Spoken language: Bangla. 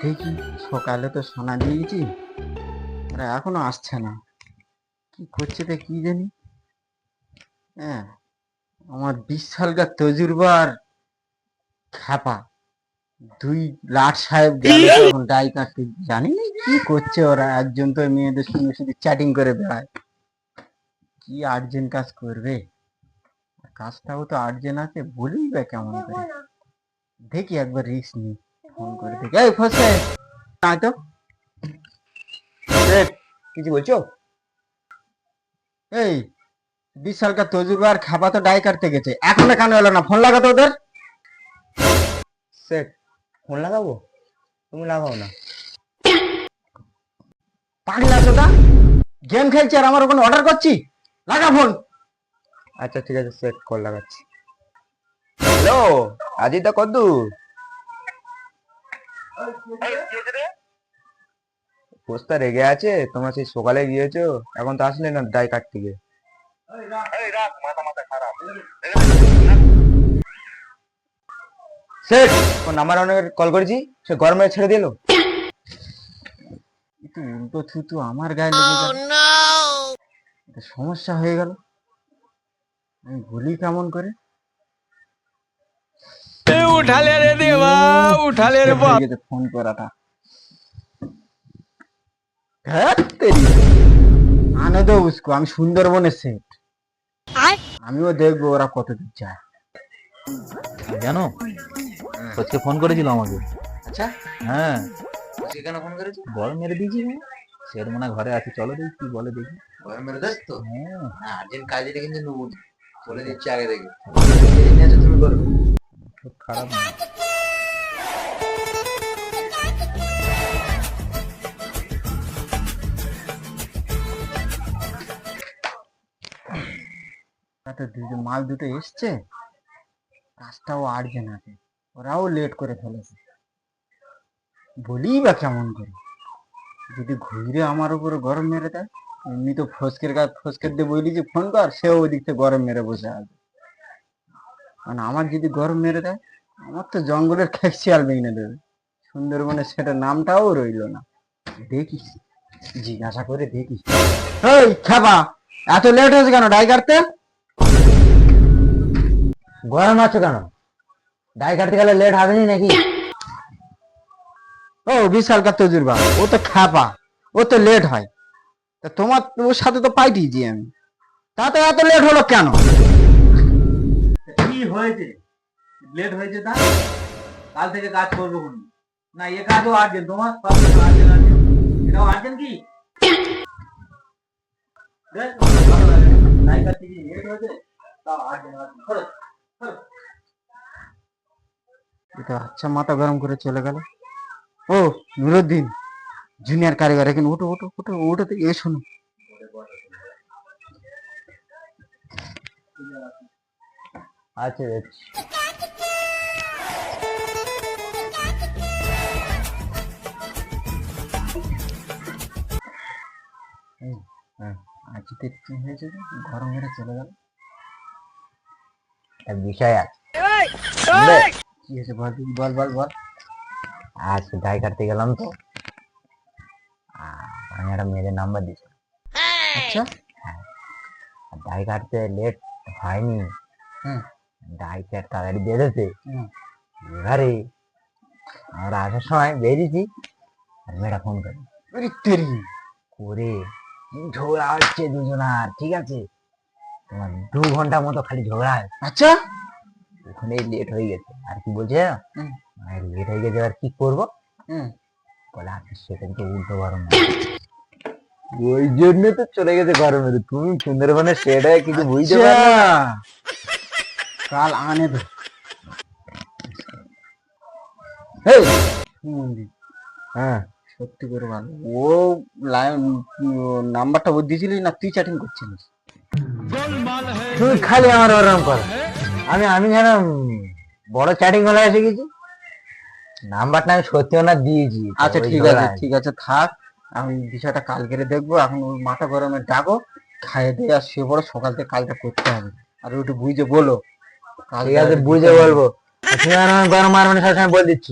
দেখি সকালে তো সোনা দিয়েছি, ওরা এখনো আসছে না। কি করছে তো কি জানি। হ্যাঁ, আমার 20 সালকার তজুরবা আর খ্যাপা দুই লাট সাহেব গেল তো এখন ডাই কাটতে। জানি না কি করছে ওরা, একজন তো মেয়েদের সঙ্গে শুধু চ্যাটিং করে বেড়ায়। কি আর্জেন্ট কাজ করবে, কাজটাও তো আর্জেন্ট আছে, বলেই বা কেমন করে। দেখি একবার রিস্ক নি, ফোন করে দেখি। এই ফসে না তো কিছু বলছো? এই 20 সালকার তজুরবা আর খাবা তো ডাই কাটতে গেছে, এখনো কেন এলো না? ফোন লাগাতো ওদের। সেট ফোন লাগাবো? তুমি লাগাও না। পাগলা চোদা, গেম খেলছি আর আমার ওখানে অর্ডার করছি। লাগা ফোন। আচ্ছা ঠিক আছে, সেট কল লাগাচ্ছি। হ্যালো আজিদা, কদ্দূর? পোস্তা রেগে আছে, তোমরা সেই সকালে গিয়েছো, এখন তো আসলে না ডাই কাটতে গিয়ে। সেট ওর নাম্বার অনেক কল করেছি, সে গরমে ছেড়ে দিল। একটু উল্টো থুতু আমার গায়ে লেগে গেল, এটা সমস্যা হয়ে গেল। আমি ভুলি কেমন করে। उठाले रे देवा, उठाले रे হয়ে গেছে ফোন করাটা। ধ্যাৎ তেরি, আনে দো উসকো। আমি সুন্দরবনের সেট, আমিও দেখবো ওরা কত দূর যায়। জানো আজকে ফোন করেছিল আমাকে। আচ্ছা, হ্যাঁ, সে কেন ফোন করেছে? বড় মেরে দিয়েছি। সে মনে হয় ঘরে আছে, চলো দেখি কি বলে দেখি। গরমের দেশ তো, হ্যাঁ, আর্জেন্ট কাজে কিন্তু নুন বলে দিচ্ছি আগে থেকে। যেদিন আছে তুমি করবে। খুব খারাপ না। তাতে মাল দুটো এসছে, কাজটাও আর্জেন্ট আছে, ওরাও লেট করে ফেলেছে। বলি বা কেমন করে, যদি ঘুরে আমার উপরে গরম মেরে দেয়। এমনি তো ফসকের গাছ ফসকের দিয়ে বলি যে ফোন কর, সেও ওই দিক থেকে গরম মেরে বসে আছে। মানে আমার যদি গরম মেরে দেয়, আমার তো জঙ্গলের খেকশিয়াল ভেঙে দেবে। সুন্দরবনে সেটা নামটাও রইলো না। দেখি, জিজ্ঞাসা করে দেখি। এই খাবা, এত লেট হয়েছে কেন ডাই কাটতে? গরম আছো কেন? ডাই কাটতে গেলে লেট হবে নাকি? ও 20 সালকার তজুরবা, ও তো খাপা, ও তো লেট হয়। তা তোমার ওর সাথে তো পাইটিছি আমি, তাতে এত লেট হলো কেন? কি হয়েছে লেট হয়েছে? তা কাল থেকে কাজ করবো না, এ কাজও আর্জেন্ট, তোমার এটাও আর্জেন্ট কি? আচ্ছা, মাথা গরম করে চলে গেল। ও নুরুদ্দিন, জুনিয়র কারিগর, এখানে ওঠো ওঠো ওঠো ওঠো তো, এ শোনো। আচ্ছা যাচ্ছি। আজকে কি হয়েছে যে গরম মেরে চলে গেল? এক বিষয় আছে। কি হয়েছে বল দিদি, বল বল বল। আজ ডাই কাটতে গেলাম তো, আমি একটা মেয়েদের নাম্বার দিয়েছি। আচ্ছা, ডাই কাটতে লেট হয়নি, হুম ডাইটা তাড়াতাড়ি দিয়ে দিতে। হুম। এবারে আমরা আসার সময় বেরিয়েছি, আর মেয়েটা ফোন করে ওরে তেরি, করে ঝগড়া হচ্ছে দুজনার, ঠিক আছে? তোমার 2 ঘন্টা মতো খালি ঝগড়া হয়। আচ্ছা, ওখানেই লেট হয়ে গেছে। আর কি বলছে হুম লেট হয়ে গেছে, আর কি করবো? হুম। বলে আচ্ছা সেটা তো উল্টো গরম না। ওই জন্য তো চলে গেছে গরমে। তুমি সুন্দরবনের সেটা কিছু বুঝতে আচ্ছা, পারো না। কাল আনে দে। এই সুমনদীপ, হ্যাঁ, সত্যি করে ভালো, ও লাইন নাম্বারটা ও দিয়েছিলিস না তুই চ্যাটিং করছিলিস? তুই খালি আমার ওরকম কর। আমি আমি যেন বড় চ্যাটিং হলে এসে গেছি। নাম্বারটা আমি সত্যি ওনার দিয়েছি। আচ্ছা ওই ঠিক আছে ঝগড়ায়। ঠিক আছে, থাক। আমি বিষয়টা কালকে দেখবো, এখন ওই মাথা গরমে ডাকো, খাইয়ে দিয়ে আর শুয়ে পড়ো, সকাল থেকে কাজটা করতে হবে। আর ওইটু বুঝে বলো ঠিক আছে, বুঝে বলবো। তুমি আর আমার গরম মারবে না, সবসময় বলে দিচ্ছি।